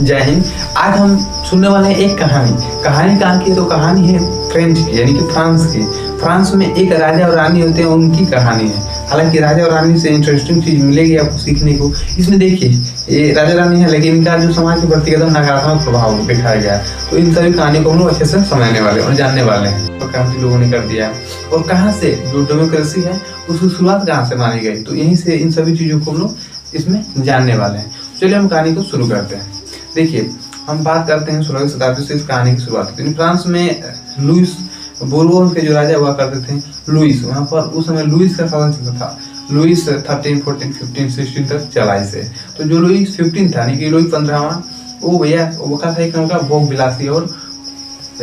जय हिंद। आज हम सुनने वाले हैं एक कहानी। कहानी कहाँ की है? तो कहानी है फ्रेंच की, यानी कि फ्रांस की। फ्रांस में एक राजा और रानी होते हैं, उनकी कहानी है। हालांकि राजा और रानी से इंटरेस्टिंग चीज मिलेगी आपको सीखने को। इसमें देखिए, ये राजा रानी है, लेकिन इनका जो समाज के प्रति एकदम नकारात्मक प्रभाव दिखाया गया है। तो इन सभी कहानी को हम लोग अच्छे से समझने वाले और जानने वाले हैं, और काफी लोगों ने कर दिया है। और कहाँ से जो डेमोक्रेसी है उसकी शुरुआत कहाँ से मानी गई, तो यहीं से इन सभी चीजों को हम लोग इसमें जानने वाले हैं। चलिए हम कहानी को शुरू करते हैं। देखिए, हम बात करते हैं 16वीं शताब्दी से इस कहानी की शुरुआत हुई। फ्रांस में लुइस बोर्बोन के जो राजा हुआ करते थे, लुइस, वहाँ पर उस समय लुइस का शासन चलता था। लुइस 13, 14, 15, 16 तक चला इसे। तो जो लुइस 15 था, यानी कि लुइस 15वां, वो भैया वो था एक का भोग विलासी और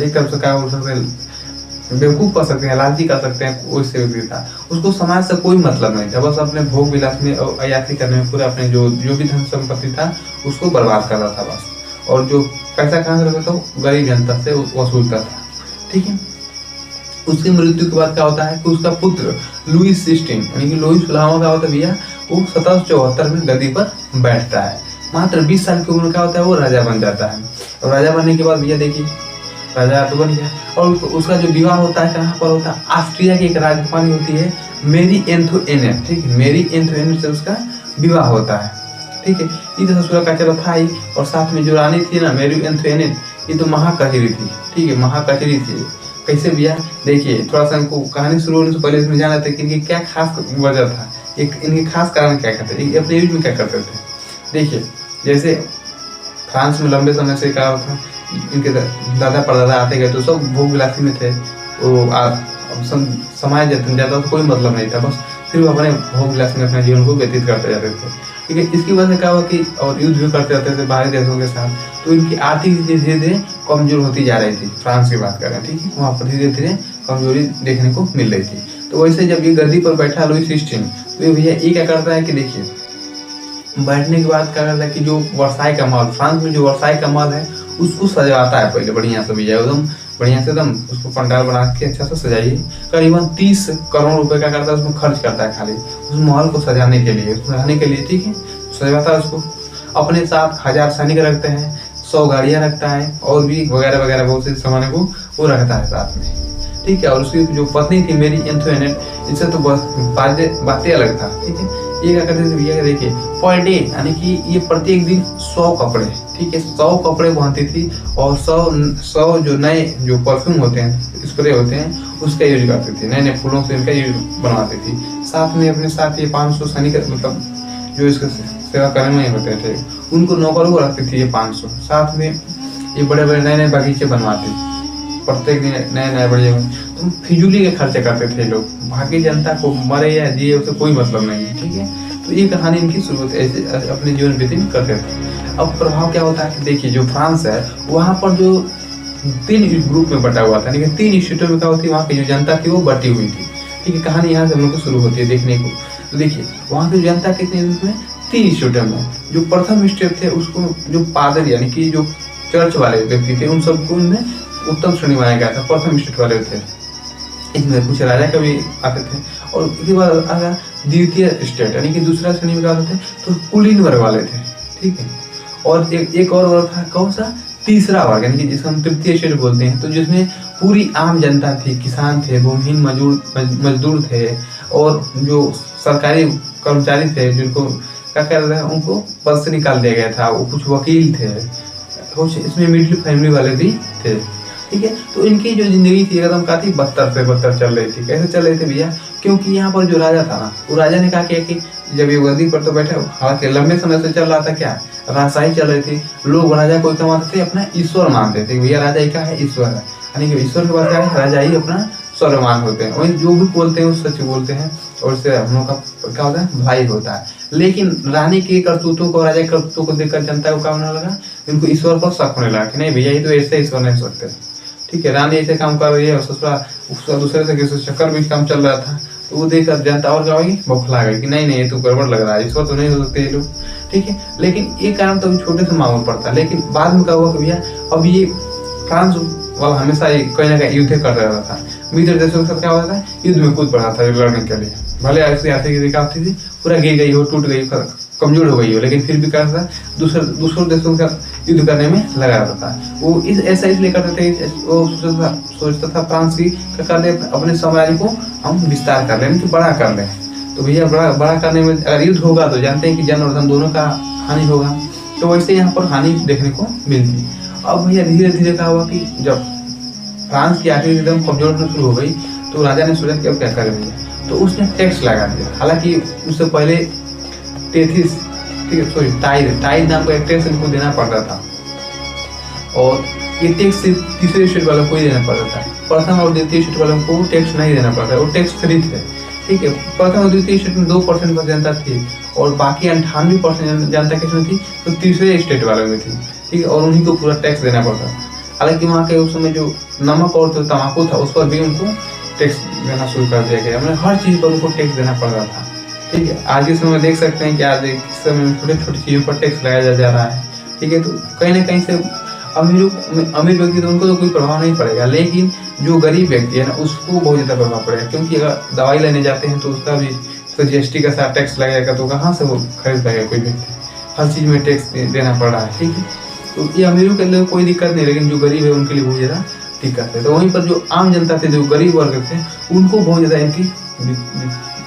एक तरफ से क्या बोल सकते हैं, बेवकूफ कर सकते हैं, लालची कर सकते हैं, वैसे व्यक्ति था। उसको समाज से कोई मतलब नहीं था, बस अपने भोग विलास में और अयासी करने में पूरा अपने जो भी धन संपत्ति था उसको बर्बाद कर रहा था बस। और जो पैसा कहाँ से रखता था, वो गरीब जनता से वसूलता था। ठीक है। उसकी मृत्यु के बाद क्या होता है कि उसका पुत्र लुइस 16, यानी कि लुइस 16वां का होता है भैया, वो 1774 में गद्दी पर बैठता है। मात्र 20 साल की उम्र का होता है, वो राजा बन जाता है। और राजा बनने के बाद भैया देखिए, राजा तो बन गया। और उसका जो विवाह होता है कहाँ पर होता है, ऑस्ट्रिया की एक राजकुमारी होती है मेरी एंथोइनेट। ठीक है, मेरी एंथोइनेट से उसका विवाह होता है। ठीक है, ये तो ससुरा का चलो था ही। और साथ में जो रानी थी ना, मेरी एंथोइनेट, ये तो महाकचरी थी। ठीक है, महाकचरी थी। कैसे भैया देखिए, थोड़ा सा इनको कहानी शुरू होने से पहले इसमें जाना था कि इनकी क्या खास वजह था, एक इनके खास कारण क्या करते, अपने यूज में क्या करते थे। देखिए, जैसे फ्रांस में लंबे समय से क्या होता, इनके दादा परदादा आते गए तो सब भोग विलासी में थे। वो समाज ज्यादा तो कोई मतलब नहीं था, बस सिर्फ अपने भोग विलास में अपने जीवन को व्यतीत करते जाते थे। ठीक है, इसकी वजह से क्या हुआ कि और युद्ध भी करते रहते थे बाहरी देशों के साथ, तो इनकी आर्थिक स्थिति धीरे धीरे कमजोर होती जा रही थी। फ्रांस की बात करें, ठीक है, वहाँ पर धीरे धीरे कमजोरी देखने को मिल रही थी। तो वैसे जब ये गद्दी पर बैठा लुइस 16, तो ये भैया ये क्या करता है कि देखिए, बैठने के बाद क्या करता है कि जो वर्साई का महल, फ्रांस में जो वर्साई का महल है उसको सजाता है पहले बढ़िया से भैया, एकदम बढ़िया से, एकदम उसको पंडाल बना के अच्छा से सजाइए। करीबन 30 करोड़ रुपए का करता है, उसमें खर्च करता है खाली उस महल को सजाने के लिए, रहने के लिए। ठीक है, सजाता है उसको। अपने साथ 1000 सैनिक रखते हैं, 100 गाड़ियां रखता है, और भी वगैरह वगैरह बहुत से सामान को वो रखता है साथ में। ठीक है, और उसकी जो पत्नी थी मेरी एंथोइनेट, इससे तो बातें अलग था। ठीक है, ये क्या करते थे भैया, देखिए, पर डे, यानी कि ये प्रत्येक दिन 100 कपड़े, ठीक है, 100 कपड़े पहनती थी। और 100 जो नए जो परफ्यूम होते हैं, स्प्रे होते हैं, उसका यूज करती थी। नए नए फूलों से इनका यूज बनवाती थी। साथ में अपने साथ ये 500 सैनिक, मतलब जो इसका सेवा करने में होते थे, उनको नौकरों को रखती थी ये 500। साथ में ये बड़े बड़े नए नए बगीचे बनवाती थी, प्रत्येक दिन नए नए बढ़िया। तो फिजूली के खर्चे करते थे लोग, बाकी जनता को मरे या जिए उसे कोई मतलब नहीं है। ठीक है, तो ये कहानी इनकी शुरुआत ऐसे अपने जीवन व्यतीत करते थे। अब प्रभाव क्या होता है कि देखिए, जो फ्रांस है वहाँ पर जो 3 ग्रुप में बटा हुआ था, लेकिन 3 स्टेटों में क्या होती है, वहाँ की जो जनता थी वो बटी हुई थी। ठीक है, कहानी यहाँ से हम लोग को शुरू होती है देखने को। तो देखिए, वहाँ की जनता कितने रूप में, 3 स्टेटों में। जो प्रथम स्टेट थे उसको जो पादरी, यानी कि जो चर्च वाले व्यक्ति थे, उन सबको उनमें उत्तम श्रेणी माना गया था, प्रथम स्टेट वाले थे। इसमें कुछ राजा कभी आते थे। और इसके बाद आया द्वितीय स्टेट, यानी कि दूसरा श्रेणी में आते थे, तो कुलीन वर्ग वाले थे। ठीक है, और एक और वर्ग था, कौन सा, तीसरा वर्ग, यानी कि जिसको हम तृतीय स्टेट बोलते हैं, तो जिसमें पूरी आम जनता थी, किसान थे, भूमिहीन मजदूर थे, और जो सरकारी कर्मचारी थे जिनको क्या कर रहे हैं, उनको पद से निकाल दिया गया था। वो कुछ वकील थे, कुछ इसमें मिडिल फैमिली वाले भी थे। ठीक है, तो इनकी जो जिंदगी थी एकदम का थी, बदतर से बदतर चल रही थी। कैसे चल रही थी भैया, क्योंकि यहाँ पर जो राजा था ना, वो राजा ने कहा कि जब ये गद्दी पर तो बैठे, हालांकि लंबे समय से चल रहा था क्या, राजशाही चल रही थी। लोग राजा को क्या मानते थे, अपना ईश्वर मानते थे। भैया राजा क्या है, ईश्वर है, यानी कि ईश्वर के बाद क्या है, राजा ही अपना सर्वमान होते हैं। वही जो भी बोलते हैं वो सच बोलते हैं, और उससे हम लोग का क्या होता है, भलाई होता है। लेकिन रानी के करतूतों को, राजा के करतूतों को देखकर जनता को क्या होने लगा, इनको ईश्वर पर शक होने लगा कि नहीं भैया, ये तो ऐसे ईश्वर नहीं सकते। ठीक है, रानी ऐसे काम कर रही है, और ससुरा दूसरे से किसी चक्कर में काम चल रहा था, तो वो देखकर जनता और क्या होगी, बौखला गई कि नहीं नहीं, ये तो गड़बड़ लग रहा है, ईश्वर तो नहीं हो सकते ये लोग। ठीक है, लेकिन ये कारण तो छोटे से मामूल पड़ता है। लेकिन बाद में क्या हुआ कि भैया, अब ये फ्रांस वाला हमेशा कहीं ना कहीं युद्ध करता रहता था। मित्र देशों के साथ क्या होता था, युद्ध में कूद पड़ा था लड़ने के लिए। भले ऐसी आर्थिक दिखाती थी, पूरा गिर गई हो, टूट गई, कमजोर हो गई हो, लेकिन फिर भी क्या था, दूसरे देशों के साथ युद्ध करने में लगा रहता था। वो ऐसा इसलिए करते थे, वो सोचता था फ्रांस की कर दे अपने साम्राज्य को हम विस्तार कर लें, बड़ा कर लें। तो भैया बड़ा करने में अगर युद्ध होगा तो जानते हैं कि जन और धन दोनों का हानि होगा, तो वैसे यहाँ पर हानि देखने को मिलती। अब भैया धीरे धीरे क्या हुआ कि जब फ्रांस की आखिरी एकदम कमजोर होना शुरू हो गई तो राजा ने सोचा कि अब क्या करें भैया, तो उसने टैक्स लगा दिया। हालांकि उससे पहले टेथिस, ठीक है, सॉरी टाइड नाम का एक टैक्स इनको देना पड़ता था, और ये टैक्स तीसरे स्टेट वालों को ही देना पड़ता था। प्रथम और द्वितीय स्टेट वालों को टैक्स नहीं देना पड़ता, वो टैक्स फ्री थे, ठीक है। प्रथम और द्वितीय स्टेट में 2% जनता थी और बाकी 98% जनता किसमें थी, तो तीसरे स्टेट वालों में थी, ठीक है, और उन्हीं को पूरा टैक्स देना पड़ता था। हालांकि वहाँ के उस समय जो नमक और जो तम्बाकू था उस पर भी उनको टैक्स देना शुरू कर दिया गया, मतलब हर चीज़ पर उनको टैक्स देना पड़ रहा था, ठीक है। आज के समय में देख सकते हैं कि आज इस समय में छोटे छोटी चीज़ों पर टैक्स लगाया जा रहा है, ठीक है। तो कहीं ना कहीं से अमीर व्यक्ति तो उनको तो कोई प्रभाव नहीं पड़ेगा, लेकिन जो गरीब व्यक्ति है ना उसको बहुत ज़्यादा प्रभाव पड़ेगा, क्योंकि अगर दवाई लेने जाते हैं तो उसका भी तो GST का साथ टैक्स लगेगा, तो कहाँ से वो खरीद पाएगा कोई व्यक्ति, हर चीज़ में टैक्स देना पड़ रहा है, ठीक है। तो ये अमीरों के लिए कोई दिक्कत नहीं, लेकिन जो गरीब है उनके लिए बहुत ज़्यादा दिक्कत है। तो वहीं पर जो आम जनता थे, जो गरीब वर्ग थे, उनको बहुत ज़्यादा इनकी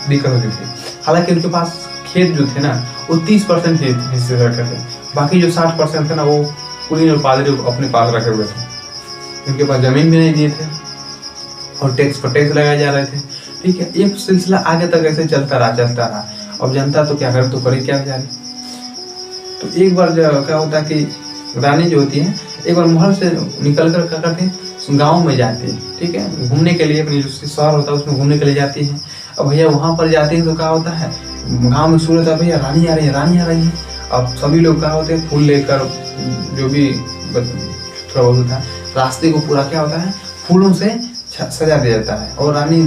दिक्कत होती थी। हालांकि उनके पास खेत जो थे ना वो 30% हिस्से रखे थे, बाकी जो 60% थे ना वो कुलीन और पादरी अपने पास रखे हुए थे। उनके पास जमीन भी नहीं दिए थे और टैक्स पर टैक्स लगाए जा रहे थे, ठीक है। एक सिलसिला आगे तक ऐसे चलता रहा। अब जनता तो क्या करे, तो करे क्या बेचारी। तो एक बार क्या होता है कि रानी जो होती है एक बार महल से निकल कर क्या करते हैं, गाँव में जाती है, ठीक है, घूमने के लिए, अपनी जो शहर होता है उसमें घूमने के लिए जाती है। अब भैया वहाँ पर जाते हैं तो क्या होता है, गाँव में सूरत है, भैया रानी आ रही है। अब सभी लोग क्या होते हैं, फूल लेकर, जो भी थोड़ा बहुत होता है, रास्ते को पूरा क्या होता है फूलों से सजा दिया जाता है, और रानी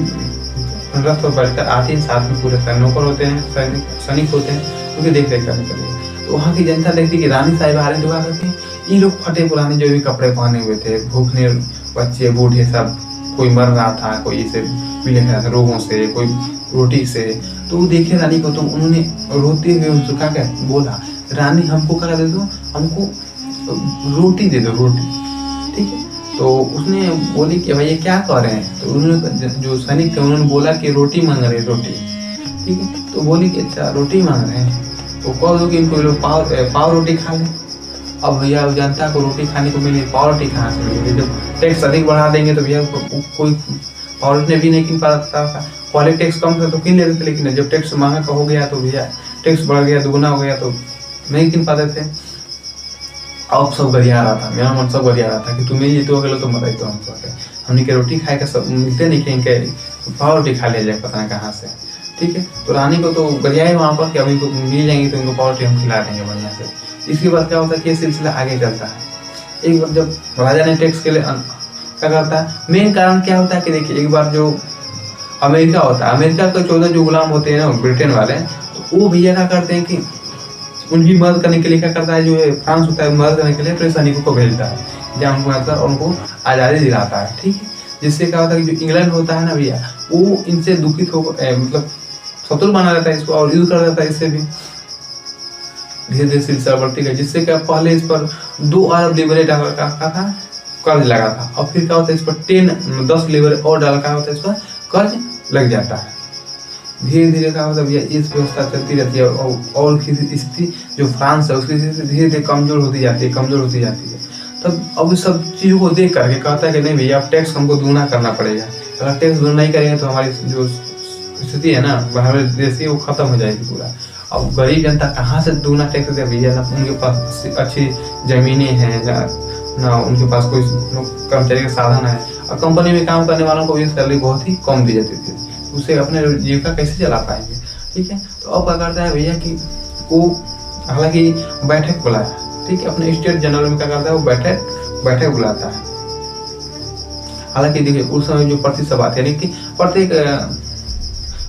रथ पर बैठकर आती है, साथ में पूरे नौकर होते हैं, सैनिक होते हैं, उनकी देख रेख करने के लिए। तो वहाँ की जनता देखती कि रानी साहिब आ रही, तो क्या करती है, ये लोग फटे पुराने जो भी कपड़े पहने हुए थे, भूखने बच्चे बूढ़े सब, कोई मर रहा था, कोई इसे पीले रोगों से, कोई रोटी से। तो वो देखे रानी को, तो उन्होंने रोते हुए उनसे क्या बोला, रानी हमको क्या दे दो, हमको रोटी दे दो, रोटी, ठीक है। तो उसने बोली कि भाई ये क्या कर रहे हैं, तो उन्होंने जो सैनिक थे उन्होंने बोला कि रोटी मांग रहे, रोटी, ठीक है। तो बोली कि अच्छा रोटी मांग रहे हैं, तो कह दो कि इनको लोग पाव रोटी खा लें। अब भैया जनता को रोटी खाने को मिली, पाव रोटी कहाँ से मिलेगी, जब टैक्स अधिक बढ़ा देंगे तो भैया कोई पाव रोटी भी नहीं किन पाता था। पहले टैक्स कम था तो किन लेते थे, लेकिन जब टैक्स महंगा का हो गया तो भैया टैक्स बढ़ गया, दुगुना हो गया, तो नहीं किन पाते थे। अब सब गरिया रहा था, मेरा मन सब गरिया रहा था कि तुम ये तो अगले तो मत तो हमने के रोटी खाए का सब मिलते नहीं, कहीं पाव रोटी खा लिया जाए पता नहीं कहाँ से, ठीक है। तो रानी को तो गरिया है वहाँ पर कि अब इनको मिल जाएंगी तो इनको पाव रोटी हम खिला देंगे बढ़िया से। इसके बाद क्या होता है कि ये सिलसिला आगे चलता है। एक बार जब राजा ने टैक्स के लिए क्या करता है, मेन कारण क्या होता है कि देखिए, एक बार जो अमेरिका होता है, अमेरिका के 14 जो गुलाम होते हैं ना ब्रिटेन वाले, तो वो भैया क्या करते हैं कि उनकी मदद करने के लिए क्या करता है, जो है फ्रांस होता है, मदद करने के लिए अपने सैनिकों को भेजता है, जहाँ उनको आकर उनको आज़ादी दिलाता है, ठीक है। जिससे क्या होता है कि जो इंग्लैंड होता है ना भैया, वो इनसे दुखित हो, मतलब शत्रु बना रहता है इसको और युद्ध कर देता है इससे भी। धीरे धीरे सिलसिला बढ़ती गई, जिससे क्या पहले इस पर 2 अरब लिबरे डॉलर का था कर्ज लगा था, और फिर क्या होता है इस पर 10 लिबरे और डॉलर का होता है इस पर कर्ज लग जाता है। धीरे धीरे क्या होता है भैया, इस व्यवस्था चलती रहती है, और स्थिति जो फ्रांस है उसकी स्थिति धीरे धीरे कमजोर होती जाती है। तब अब इस सब चीज़ों को देख करके कहता है कि नहीं भैया अब टैक्स हमको दुगना करना पड़ेगा, अगर टैक्स दुगना नहीं करेंगे तो हमारी जो स्थिति है ना हमारे देश की, वो खत्म हो जाएगी पूरा। अब गरीब जनता कहाँ से दुगना टैक्स दे भैया, ना उनके पास अच्छी ज़मीनें हैं, ना उनके पास कोई कर्मचारी का साधन है, और कंपनी में काम करने वालों को भी सैलरी बहुत ही कम दी जाती थी, उसे अपने जीविका कैसे चला पाएंगे, ठीक है। तो अब क्या करता है भैया कि वो हालांकि बैठक बुलाया, ठीक है, अपने स्टेट जनरल में क्या करता है वो बैठक बुलाता है। हालांकि देखिए उस समय जो प्रतिसभा थी, यानी कि प्रत्येक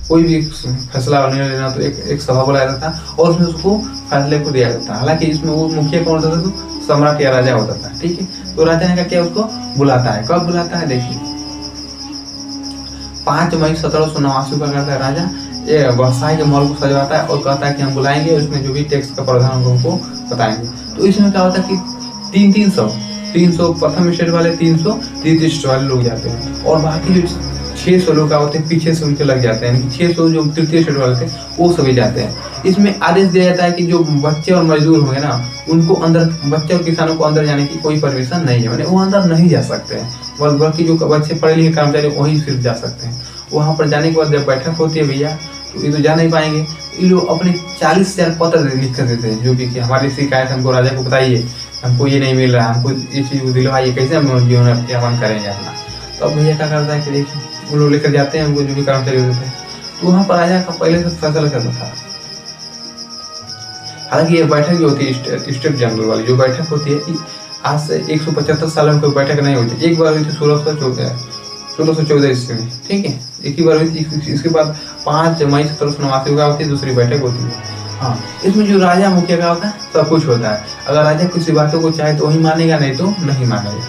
कोई भी फैसला निर्णय लेना तो एक सभा बुलाया जाता था और उसमें उसको फैसले को दिया जाता है। हालांकि इसमें वो मुखिया कौन होता था, तो सम्राट या राजा होता था, ठीक है। तो राजा ने क्या उसको बुलाता है, कब बुलाता है देखिए 5 मई 1789 का करता है राजा, ये वर्साई के महल को सजवाता है और कहता है कि हम बुलाएंगे, उसमें जो भी टैक्स का प्रावधान होगा उनको बताएंगे। तो इसमें क्या होता है कि तीन सौ प्रथम स्टेट वाले, 300 द्वितीय स्टेट वाले लोग जाते हैं, और बाकी जो 600 लोग का होते हैं पीछे से उनके लग जाते हैं, 600 जो तृतीय स्टेट वाले थे वो सभी जाते हैं। इसमें आदेश दिया जाता है कि जो बच्चे और मजदूर होंगे ना, उनको अंदर, बच्चे और किसानों को अंदर जाने की कोई परमिशन नहीं है, मैंने वो अंदर नहीं जा सकते हैं, बल्कि जो बच्चे पढ़े लिखे कर्मचारी वही सिर्फ जा सकते हैं। वहाँ पर जाने के बाद जब बैठक होती है भैया, तो ये तो जा नहीं पाएंगे, ये लोग अपने 40,000 पत्र लिख कर देते हैं, जो भी कि हमारी शिकायत हमको राजा को बताइए, हमको ये नहीं मिल रहा है, हमको ये चीज़ दिलवाइए, कैसे हम जीवन यापन करेंगे अपना। तो अब भैया क्या करता है कि देखिए वो लोग लेकर जाते हैं, उनको जो भी कर्मचारी होते हैं, तो वहाँ पर राजा का पहले से फैसला करता था। हालांकि ये बैठक जो होती है स्टेट जनरल वाली जो बैठक होती है, आज से 175 साल में कोई बैठक नहीं होती, एक बार हुई थी 1614 ईस्वी में, ठीक है, एक ही बार हुई थी। इसके बाद 5 मई 1789 को होती है दूसरी बैठक होती है। हाँ, इसमें जो राजा मुखिया का होता है सब कुछ होता है, अगर राजा किसी बातों को चाहे तो वही मानेगा, नहीं तो नहीं मानेगा,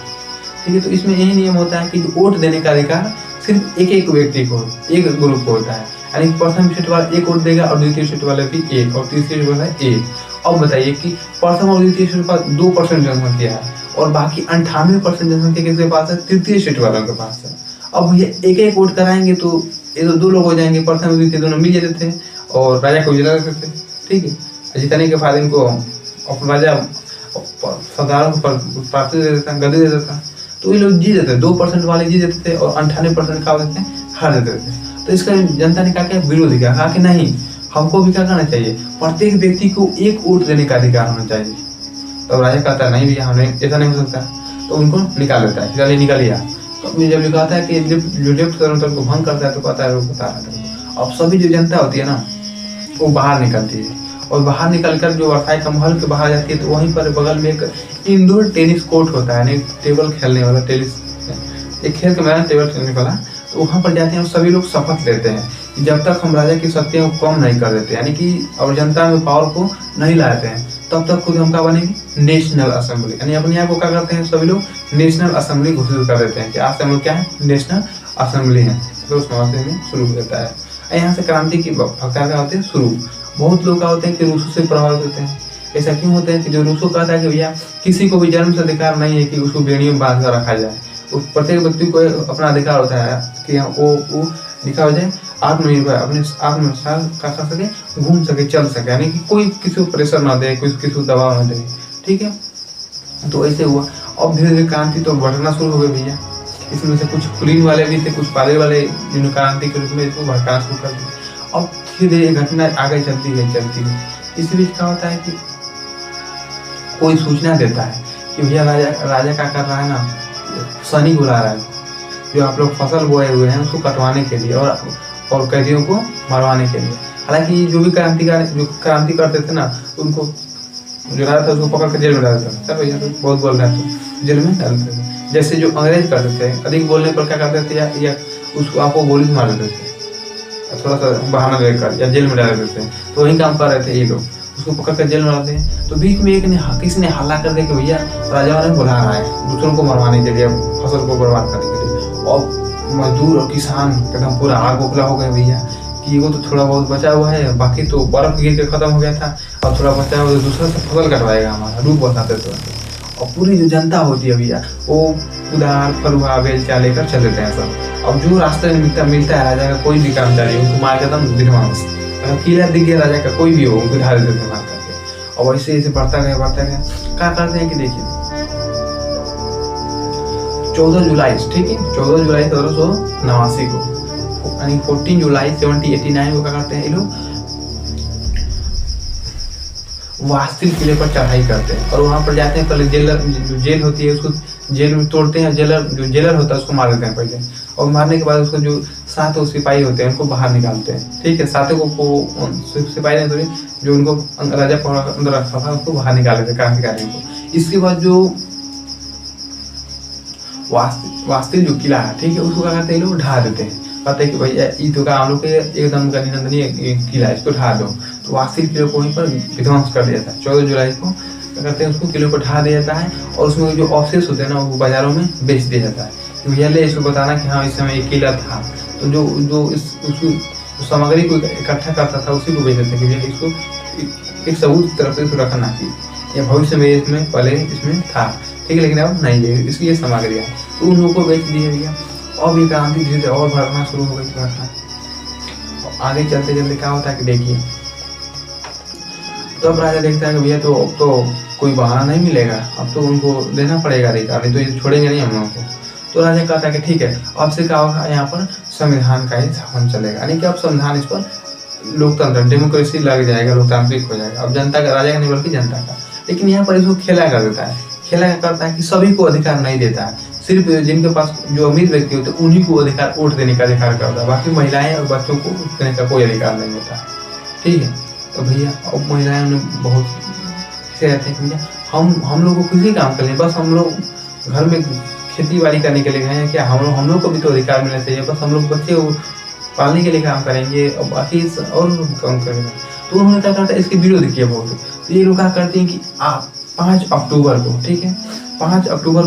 ठीक है। तो इसमें यही नियम होता है कि वोट देने का अधिकार सिर्फ एक व्यक्ति को, एक ग्रुप को होता है, यानी प्रथम स्टेट वाला एक वोट देगा और द्वितीय स्टेट वाले भी एक, और तीसरी स्टेट वाला एक। अब बताइए कि प्रथम और द्वितीय स्टेट पर 2% जनसंख्या है, और बाकी 98% जनसंख्या किसके पास है? तृतीय स्टेट वालों के पास है। अब ये एक एक वोट कराएंगे तो ये तो 2 लोग हो जाएंगे, प्रथम और द्वितीय दोनों मिल जाते थे और राजा को जिता देते थे, ठीक है। जिताने के बाद इनको राजा सरदारों को प्राप्ति दे देता, गद्दी दे देता, तो ये लोग जीत देते, 2% वाले जीत देते थे और 98% क्या होते थे? हार देते थे। तो इसका जनता ने क्या विरोध किया, कहा कि नहीं, हमको भी क्या करना चाहिए, प्रत्येक व्यक्ति को एक वोट देने का अधिकार होना चाहिए। तो राजा कहता है नहीं भैया, हमें ऐसा नहीं हो सकता, तो उनको निकाल देता है, चलिए निकालिए। तो जब कहता है कि जो लेफ्ट स्वतंत्र को भंग करता है तो कहता है वो बता रहा था। अब सभी जो जनता होती है ना, वो बाहर निकलती है, और बाहर निकलकर जो वर्साई का महल के बाहर जाती है, तो वहीं पर बगल में एक इंडोर टेनिस कोर्ट होता है, यानी टेबल खेलने वाला, टेनिस एक खेल के मैदान टेबल खेलने वाला, तो वहाँ पर जाते हैं और सभी लोग शपथ लेते हैं कि जब तक हम राजा की शक्तियों को कम नहीं कर देते, यानी कि और जनता में पावर को नहीं लाते हैं, तब तक खुद हम क्या बनेंगे? नेशनल असेंबली, यानी अपने आप को क्या करते हैं सभी लोग? नेशनल असेंबली घोषित कर देते हैं कि आज से हम लोग क्या है? नेशनल असेंबली है। तो उस मामले में शुरू हो जाता है। यहाँ से क्रांति की प्रकार क्या होते हैं शुरू। बहुत लोग क्या होते हैं कि रूसों से प्रभावित होते हैं। ऐसा क्यों होते हैं कि जो रूसों कहता है कि भैया किसी को भी जन्म से अधिकार नहीं है कि उसको बेड़ियों में बांध कर रखा जाए, प्रत्येक व्यक्ति को अपना अधिकार होता है कि वो लिखा हो जाए, आत्मनिर्भर, अपने आत्मविश्वास का कर सके, घूम सके, चल सके, यानी कि कोई किसी को प्रेशर ना दे, किसी को दबाव ना दे, ठीक है। तो ऐसे हुआ। अब धीरे धीरे क्रांति तो बढ़ना शुरू हो गई भैया। इसमें से कुछ कुलीन वाले भी थे, कुछ पादरी वाले, जिन्होंने क्रांति के रूप में इसको भड़काना शुरू कर दिया। अब धीरे धीरे घटना आगे चलती गई। इसी बीच क्या होता है कि कोई सूचना देता है कि भैया राजा क्या कर रहा है ना, सैनिक बुला रहा है, जो आप लोग फसल बोए हुए हैं उसको कटवाने के लिए और कैदियों को मरवाने के लिए। हालांकि जो भी क्रांति करते थे ना, उनको जो राजा था उसको पकड़ कर जेल में डाल देते थे। सर भैया तो बहुत बोल रहे हैं, तो जेल में डाल देते थे। जैसे जो अंग्रेज करते थे, अधिक बोलने पर क्या करते थे, या उसको आपको गोली से मार देते थे, थोड़ा सा बहाना देकर, या जेल में डाल देते थे। तो वही काम कर रहे थे ये लोग, उसको पकड़ कर जेल में डालते हैं। तो बीच में किसी ने हल्ला कर दिया कि भैया राजा ने बुला रहा है दूसरों को मरवाने के लिए, फसल को बर्बाद करने के लिए। और मजदूर और किसान एकदम पूरा आग उगला हो गए भैया कि वो तो थोड़ा बहुत बचा हुआ है, बाकी तो बर्फ गिर के खत्म हो गया था, और थोड़ा बचा हुआ दूसरा से फसल कटवाएगा हमारा, रूप बताते थे। और पूरी जो जनता होती है भैया, वो उधार फरुहा बेलचा लेकर चल देते हैं सब। अब जो रास्ते में मिलता है राजा का कोई भी कर्मचारी, उनको मार कर दम विध्वंस, किला दिख गया राजा का कोई भी हो, उनको ढाल देते हैं मार करके। और ऐसे ऐसे बढ़ता गया। क्या करते हैं कि देखिए 14 जुलाई, ठीक है, 14 जुलाई 1789 को, यानी 14 जुलाई 1789 को क्या करते हैं ये लोग? वास्तिल किले पर चढ़ाई करते हैं, और वहां पर जाते हैं। पहले जेल होती है, उसको जेल में तोड़ते हैं, जो जेलर होता है उसको मार देते हैं पहले, और मारने के बाद उसको जो 7 सिपाही होते हैं उनको बाहर निकालते हैं, ठीक है। 7 को सिपाही नहीं थोड़ी, जो उनको राजा अंदर रखा था उसको बाहर निकाल देते क्रांतिकारियों को। इसके बाद जो वास्तिल जो किला है, ठीक है, उसको क्या करते हैं लोग? ढा देते हैं। कहते हैं कि भैया ये तो हम लोग के एकदम निंदनीय किला है, इसको ढा दो। तो वास्तिल किले को वहीं पर विध्वंस कर दिया जाता है। 14 जुलाई को क्या करते हैं, उसको किले को ढा दिया जाता है, और उसमें जो अवशेष होते हैं ना, वो बाजारों में बेच दिया जाता है कि भैया ले इसको बताना कि हाँ इस समय एक किला था। तो जो उसकी सामग्री को इकट्ठा करता था उसी को बेच देते हैं कि भैया इसको एक सबूत की तरफ से इसको रखना चाहिए। या भविष्य में इसमें पहले इसमें था, ठीक है, लेकिन अब नहीं है, इसकी ये सामग्री है, तो उन लोगों को बेच दिए भैया। अब ये क्रांति धीरे धीरे और बढ़ना शुरू हो गई घटना। आगे चलते चलते क्या होता है कि देखिए, तो अब राजा देखता है कि भैया तो अब तो कोई बहाना नहीं मिलेगा, अब तो उनको देना पड़ेगा अधिकार, नहीं तो ये छोड़ेंगे नहीं हम लोगों को। तो राजा कहता है कि ठीक है, अब से क्या होगा, यहाँ पर संविधान का ही शासन चलेगा, यानी कि अब संविधान इस पर लोकतंत्र डेमोक्रेसी लग जाएगा, लोकतांत्रिक हो जाएगा। अब जनता का, राजा का नहीं बल्कि जनता का। लेकिन यहाँ पर इसको खेला कर देता है, खेला करता है कि सभी को अधिकार नहीं देता है, सिर्फ जिनके पास जो अमीर व्यक्ति होते हैं उन्हीं को अधिकार, वोट देने का अधिकार करता है, बाकी महिलाएं और बच्चों को देने का कोई अधिकार नहीं होता, ठीक है। तो भैया अब महिलाएं उन्हें बहुत से रहते हैं कि भैया हम लोग को किसी काम कर लें, बस हम लोग घर में खेती बाड़ी करने के लिए गए हैं क्या, हम लोग को भी तो अधिकार मिलना चाहिए, बस हम लोग बच्चे को पालने के लिए काम करेंगे और बाकी और काम करेंगे। तो उन्होंने क्या करता है, इसके विरोध किया बहुत। तो ये लोग क्या करते हैं कि 5 अक्टूबर को, ठीक है, 5 अक्टूबर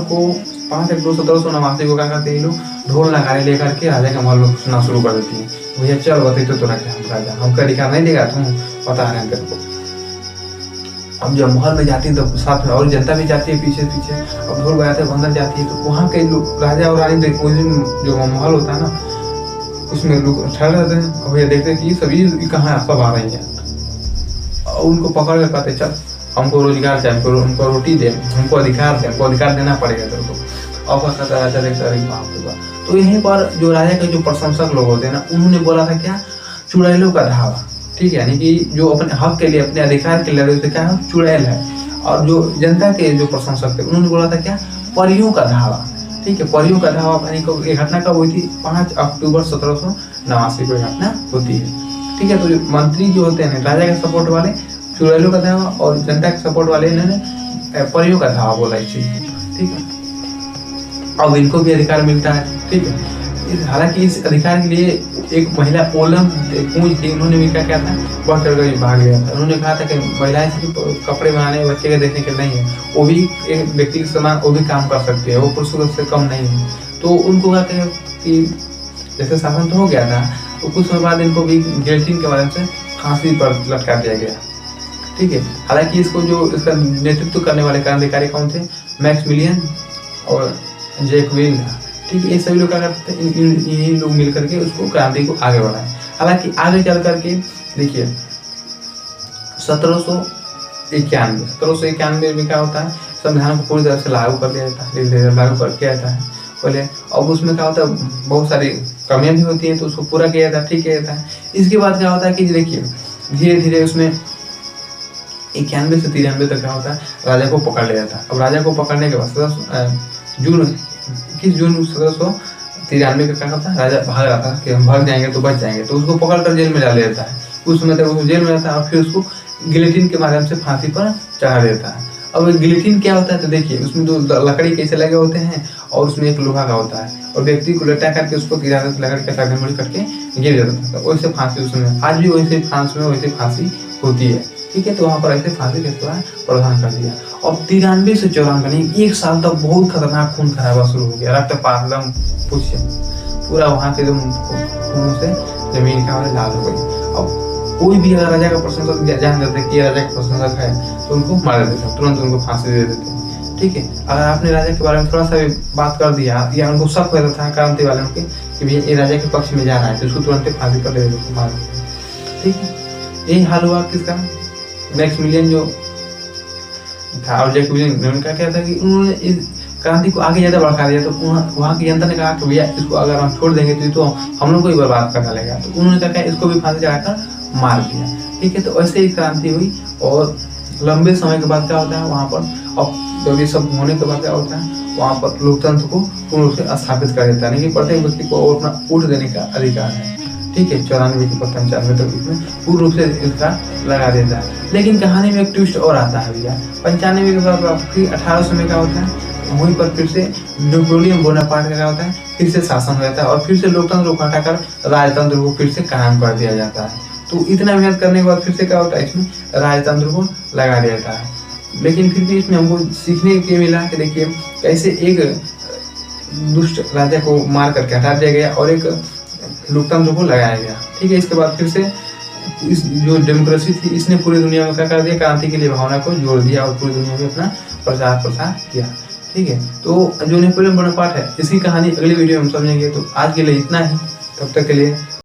1789 को क्या करते हैं ये लोग, ढोल नगाड़े लेकर के राजा के महल में सुनना शुरू कर देती है। भैया चल बते तो राजा हमका अधिकार नहीं देगा, तुम पता है तेरे को। अब जब महल में जाती है तो साथ में और जनता भी जाती है पीछे पीछे, अब ढोल बजाते अंदर जाती है, तो वहाँ के लोग राजा और रानी जो महल होता है ना, उसमें लोग ठहर रहते हैं। भैया देखते हैं कि ये सभी कहाँ सब आ रही हैं, और उनको पकड़ कर कहते चल हमको रोजगार चाहिए, हमको रोटी दे, हमको अधिकार दे, हमको अधिकार देना पड़ेगा तेरे को। और कहता राजा देखता रही बाप रे बाप। तो यहीं पर जो राजा के जो प्रशंसक लोग होते हैं ना, उन्होंने बोला था क्या, चुड़ैलों का धावा, ठीक है, यानी कि जो अपने हक के लिए, अपने अधिकार के लिए लड़े थे, क्या है, चुड़ैल है। और जो जनता के जो प्रशंसक थे उन्होंने बोला था क्या, परियों का धावा, ठीक है, परियों का धावा। यानी ये घटना कब हुई थी, 5 अक्टूबर 1789 को घटना होती है, ठीक है। तो जो मंत्री जो होते हैं राजा के सपोर्ट वाले चुड़ैलों का धावा, और जनता के सपोर्ट वाले इन्होंने परियों का धावा बोला इस चीज को, ठीक है। अब इनको भी अधिकार मिलता है, ठीक है। हालांकि इस अधिकार के लिए एक महिला ओलम पूंज थी, उन्होंने भी क्या था, बढ़ चढ़ कर भाग लिया था। उन्होंने कहा था कि महिलाएं सिर्फ कपड़े बनाने, बच्चे के देखने के नहीं है, वो भी एक व्यक्ति के समान वो भी काम कर सकते हैं, वो पुरुषों से कम नहीं है। तो उनको कहते हैं कि जैसे शासन तो हो गया था, तो कुछ समय बाद इनको भी गिल्टिन के माध्यम से फांसी पर लटका दिया गया, ठीक है। हालांकि इसको जो इसका नेतृत्व करने वाले क्रांतिकारी कौन थे, मैक्सिमिलियन और जैकबिन था, ठीक है। ये सभी लोग क्या करते थे, यही लोग मिल करके उसको क्रांति को आगे बढ़ाए। हालांकि आगे चल करके देखिए 1791 में क्या होता है, संविधान को पूरी तरह से लागू कर दिया जाता है, धीरे धीरे लागू कर किया जाता है पहले। अब उसमें क्या होता है, बहुत सारी कमियां भी होती हैं, तो उसको पूरा किया जाता है, ठीक किया जाता है। इसके बाद क्या होता है कि देखिए धीरे धीरे उसमें 91 से 93 तक क्या होता है, राजा को पकड़ लिया जाता है। अब राजा को पकड़ने के बाद 21 जून 1793 का क्या होता है, राजा भाग रहा था कि हम भाग जाएंगे तो बच जाएंगे, तो उसको पकड़ कर जेल में डाल देता है। उस समय तक वो जेल में रहता है, और फिर उसको गिलेटिन के माध्यम से फांसी पर चढ़ा देता है। अब गिलेटिन क्या होता है, तो देखिए उसमें दो लकड़ी कैसे लगे होते हैं, और उसमें एक लोहा का होता है, और व्यक्ति को लटा करके उसको गिरा देते, लकड़ी का मुड़ी करके गिर जाता है, वैसे फांसी उसमें आज भी वैसे फ्रांस में वैसे फांसी होती है, ठीक है। तो वहाँ पर ऐसे फांसी के द्वारा प्रावधान कर दिया। अब 93 से 94 1 साल तक बहुत खतरनाक खून खराबा शुरू हो गया, रक्तपात पूछिए, पूरा वहाँ के खून से जमीन का लाल हो गई। अब कोई भी अगर राजा का प्रशंसक जान देते कि राजा का प्रशंसक है, तो उनको मार देते, तुरंत उनको फांसी दे देते, ठीक है। अगर आपने राजा के बारे में थोड़ा सा भी बात कर दिया, या उनको शक हो जाता था क्रांति वालों के कि भैया ये राजा के पक्ष में जा रहा है, तो उसको तुरंत फांसी पर दे देते, मार देते, ठीक है। यही हाल हुआ किसका, मैक्सिमिलियन जो था और जैकबिन ने उनका क्या था कि उन्होंने इस क्रांति को आगे ज़्यादा बढ़ा दिया। तो वहाँ की जनता ने कहा कि भैया इसको अगर हम छोड़ देंगे तो हम लोग को ही बर्बाद करना लगेगा, तो उन्होंने क्या कहा, इसको भी फांसी चढ़ाकर मार दिया, ठीक है। तो ऐसे ही क्रांति हुई, और लंबे समय के बाद क्या होता है वहाँ पर, अब जब ये सब होने के बाद क्या होता है, वहाँ पर लोकतंत्र को पूर्ण रूप से स्थापित कर देता है, कि प्रत्येक व्यक्ति को अपना वोट देने का अधिकार है, ठीक है। 94 के 95 तक इसमें पूर्ण रूप से इसका लगा देता है। लेकिन कहानी में एक ट्विस्ट और आता है भैया, 95 के बाद फिर 1800 में क्या होता है, वहीं पर फिर से नेपोलियन बोनापार्ट का क्या होता है, फिर से शासन हो जाता है, और फिर से लोकतंत्र को हटाकर राजतंत्र को फिर से कायम कर दिया जाता है। तो इतना मेहनत करने के बाद फिर से क्या होता है, इसमें राजतंत्र को लगा दिया जाता है। लेकिन फिर भी इसमें हमको सीखने के मिला कि देखिए कैसे एक दुष्ट राजा को मार करके हटा दिया गया और एक लोकतंत्र को लगाया गया, ठीक है। इसके बाद फिर से इस जो डेमोक्रेसी थी इसने पूरी दुनिया में क्या कर दिया, क्रांति के लिए भावना को जोड़ दिया और पूरी दुनिया में अपना प्रचार प्रसार किया। ठीक है, तो जो नेपोलियन बोनापार्ट है इसकी कहानी अगली वीडियो में हम समझेंगे। तो आज के लिए इतना ही, तब तक के लिए